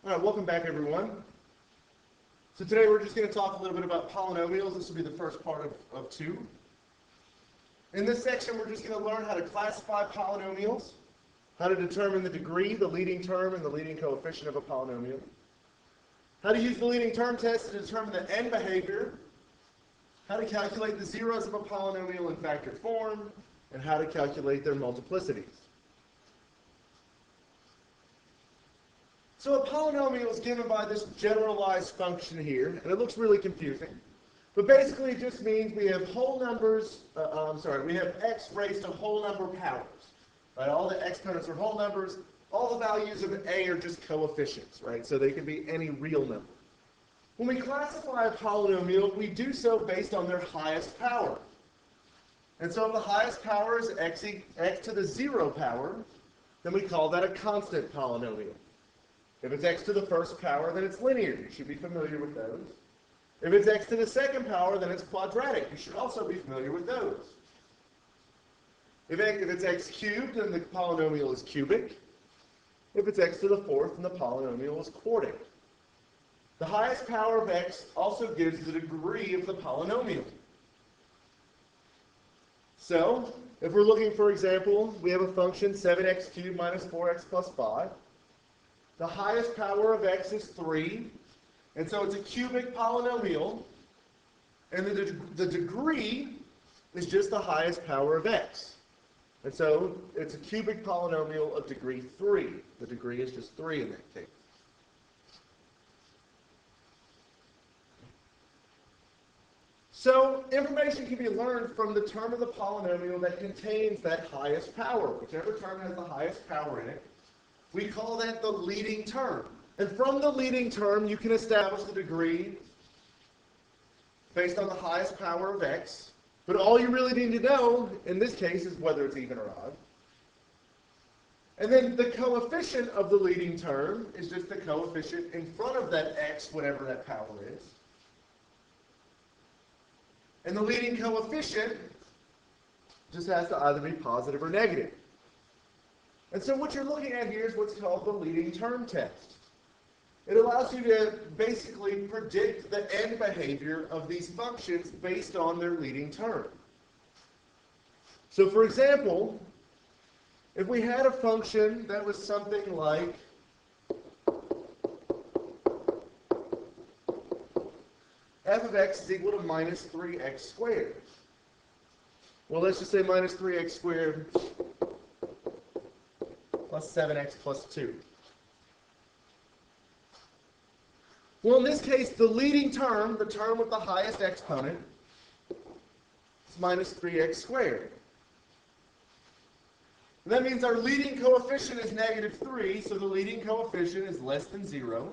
All right, welcome back, everyone. So today we're just going to talk a little bit about polynomials. This will be the first part of two. In this section, we're just going to learn how to classify polynomials, how to determine the degree, the leading term, and the leading coefficient of a polynomial, how to use the leading term test to determine the end behavior, how to calculate the zeros of a polynomial in factor form, and how to calculate their multiplicities. So a polynomial is given by this generalized function here, and it looks really confusing. But basically it just means we have whole numbers, we have x raised to whole number powers. Right? All the exponents are whole numbers. All the values of a are just coefficients, right? So they can be any real number. When we classify a polynomial, we do so based on their highest power. And so if the highest power is x to the 0 power, then we call that a constant polynomial. If it's x to the first power, then it's linear. You should be familiar with those. If it's x to the second power, then it's quadratic. You should also be familiar with those. If it's x cubed, then the polynomial is cubic. If it's x to the fourth, then the polynomial is quartic. The highest power of x also gives the degree of the polynomial. So, if we're looking, for example, we have a function 7x cubed minus 4x plus 5. The highest power of x is 3, and so it's a cubic polynomial, and the degree is just the highest power of x. And so it's a cubic polynomial of degree 3. The degree is just 3 in that case. So information can be learned from the term of the polynomial that contains that highest power. Whichever term has the highest power in it, we call that the leading term. And from the leading term, you can establish the degree based on the highest power of x. But all you really need to know, in this case, is whether it's even or odd. And then the coefficient of the leading term is just the coefficient in front of that x, whatever that power is. And the leading coefficient just has to either be positive or negative. And so what you're looking at here is what's called the leading term test. It allows you to basically predict the end behavior of these functions based on their leading term. So for example, if we had a function that was something like f of x is equal to minus 3x squared. Well, let's just say minus 3x squared plus 7x plus 2. Well, in this case, the leading term, the term with the highest exponent, is minus 3x squared. And that means our leading coefficient is negative 3, so the leading coefficient is less than 0.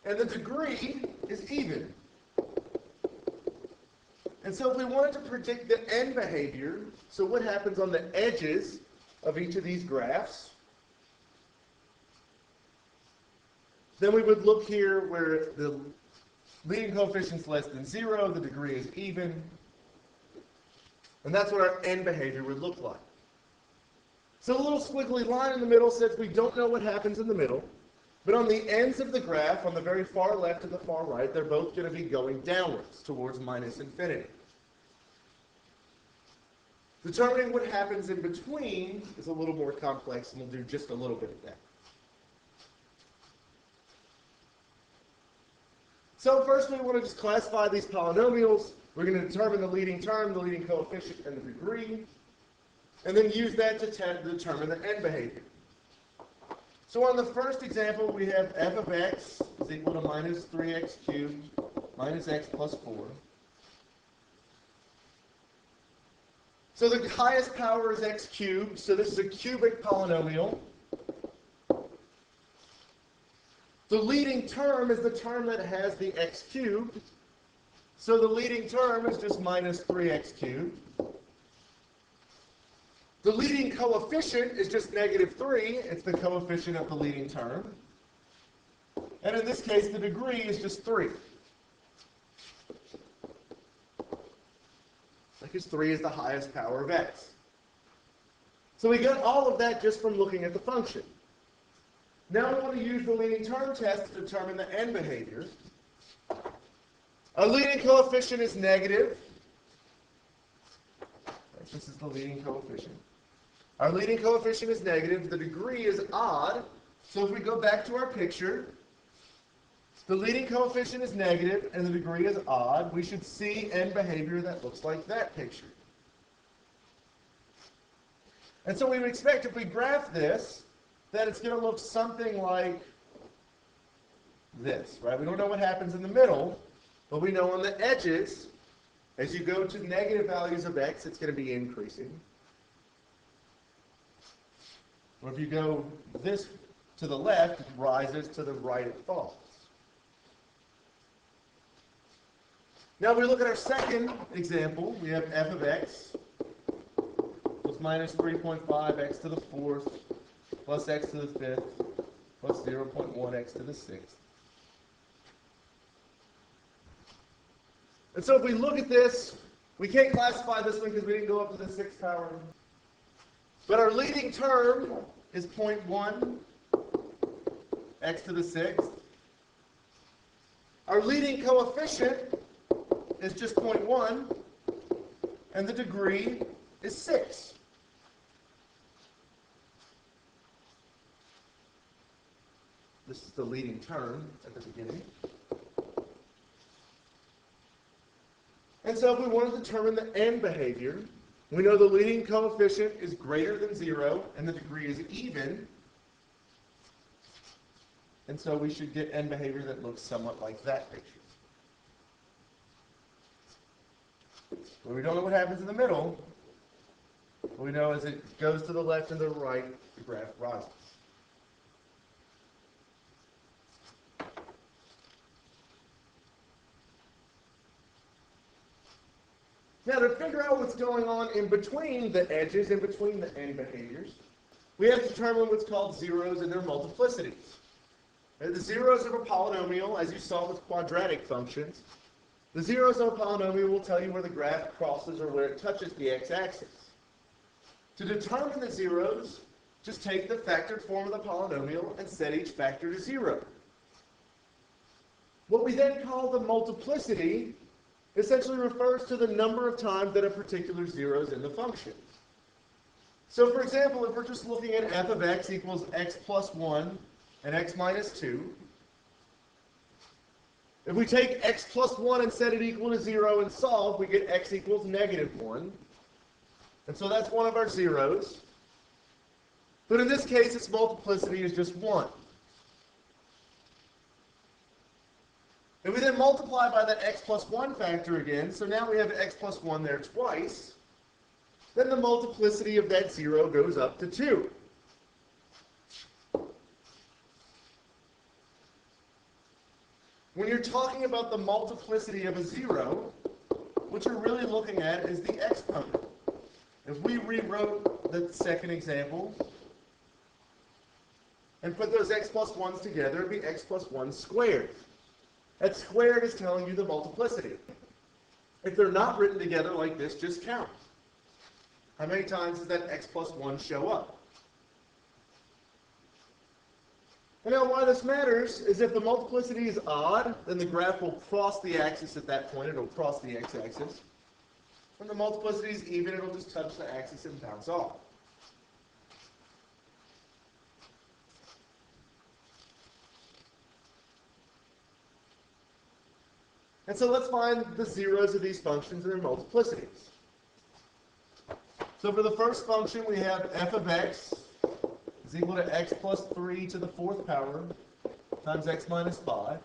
And the degree is even. And so if we wanted to predict the end behavior, so what happens on the edges of each of these graphs, then we would look here where the leading coefficient is less than 0, the degree is even, and that's what our end behavior would look like. So a little squiggly line in the middle says we don't know what happens in the middle, but on the ends of the graph, on the very far left and the far right, they're both going to be going downwards towards minus infinity. Determining what happens in between is a little more complex, and we'll do just a little bit of that. So first we want to just classify these polynomials. We're going to determine the leading term, the leading coefficient, and the degree, and then use that to determine the end behavior. So on the first example, we have f of x is equal to minus 3x cubed minus x plus 4. So the highest power is x cubed, so this is a cubic polynomial. The leading term is the term that has the x cubed, so the leading term is just minus 3x cubed. The leading coefficient is just negative 3. It's the coefficient of the leading term. And in this case, the degree is just 3. Because 3 is the highest power of x. So we got all of that just from looking at the function. Now we want to use the leading term test to determine the end behavior. Our leading coefficient is negative. This is the leading coefficient. Our leading coefficient is negative. The degree is odd. So if we go back to our picture, the leading coefficient is negative and the degree is odd. We should see end behavior that looks like that picture. And so we would expect if we graph this, that it's going to look something like this, right? We don't know what happens in the middle, but we know on the edges, as you go to negative values of x, it's going to be increasing. Or if you go this to the left, it rises, to the right, it falls. Now we look at our second example. We have f of x plus minus 3.5 x to the fourth plus x to the fifth plus 0.1 x to the sixth. And so if we look at this, we can't classify this one because we didn't go up to the sixth power. But our leading term is 0.1 x to the sixth. Our leading coefficient is just 0.1, and the degree is 6. This is the leading term at the beginning. And so if we want to determine the end behavior, we know the leading coefficient is greater than 0, and the degree is even. And so we should get end behavior that looks somewhat like that picture. But we don't know what happens in the middle. What we know is it goes to the left and the right, the graph rises. Now to figure out what's going on in between the edges, in between the end behaviors, we have to determine what's called zeros and their multiplicities. The zeros of a polynomial, as you saw with quadratic functions, the zeros of a polynomial will tell you where the graph crosses or where it touches the x-axis. To determine the zeros, just take the factored form of the polynomial and set each factor to 0. What we then call the multiplicity essentially refers to the number of times that a particular zero is in the function. So for example, if we're just looking at f of x equals x plus 1 and x minus 2, if we take x plus 1 and set it equal to 0 and solve, we get x equals negative 1. And so that's one of our zeros. But in this case, its multiplicity is just 1. If we then multiply by that x plus 1 factor again, so now we have x plus 1 there twice, then the multiplicity of that 0 goes up to 2. When you're talking about the multiplicity of a 0, what you're really looking at is the exponent. If we rewrote the second example and put those x plus 1's together, it would be x plus 1 squared. That squared is telling you the multiplicity. If they're not written together like this, just count. How many times does that x plus 1 show up? And now why this matters is if the multiplicity is odd, then the graph will cross the axis at that point. It'll cross the x-axis. When the multiplicity is even, it'll just touch the axis and bounce off. And so let's find the zeros of these functions and their multiplicities. So for the first function, we have f of x is equal to x plus 3 to the fourth power times x minus 5.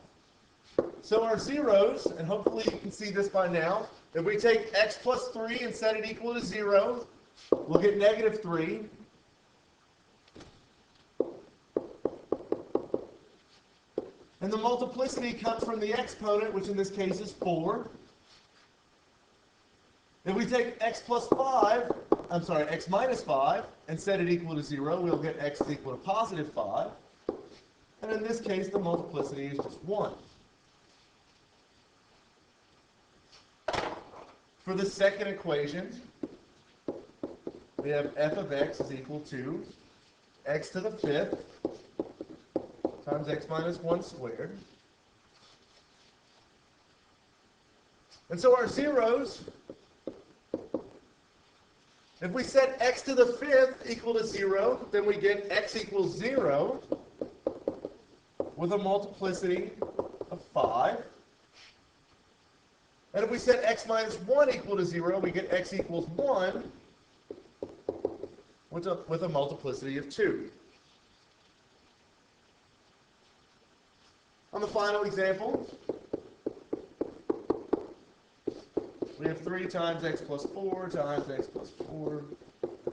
So our zeros, and hopefully you can see this by now, if we take x plus 3 and set it equal to 0, we'll get negative 3. And the multiplicity comes from the exponent, which in this case is 4. If we take x minus 5, and set it equal to 0, we'll get x is equal to positive 5. And in this case, the multiplicity is just 1. For the second equation, we have f of x is equal to x to the fifth times x minus 1 squared. And so our zeros, if we set x to the fifth equal to 0, then we get x equals 0 with a multiplicity of 5. And if we set x minus 1 equal to 0, we get x equals 1 with a multiplicity of 2. On the final example, we have 3 times x plus 4 times x plus 4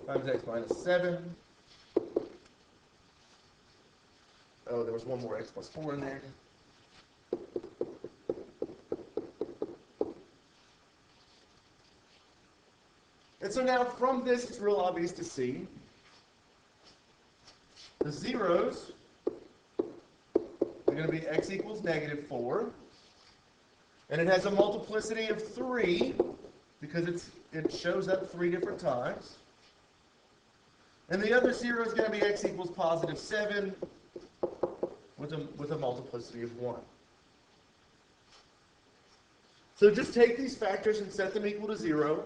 times x minus 7. Oh, there was one more x plus 4 in there. And so now from this, it's real obvious to see the zeros are going to be x equals negative 4. And it has a multiplicity of 3 because it shows up 3 different times. And the other zero is going to be x equals positive 7 with a multiplicity of 1. So just take these factors and set them equal to 0.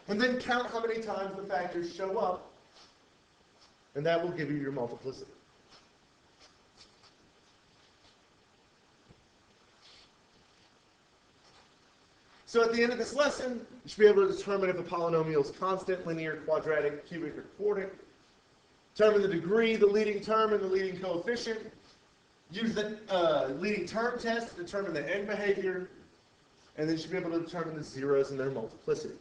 And then count how many times the factors show up. And that will give you your multiplicity. So at the end of this lesson, you should be able to determine if a polynomial is constant, linear, quadratic, cubic, or quartic. Determine the degree, the leading term, and the leading coefficient. Use the leading term test to determine the end behavior. And then you should be able to determine the zeros and their multiplicity.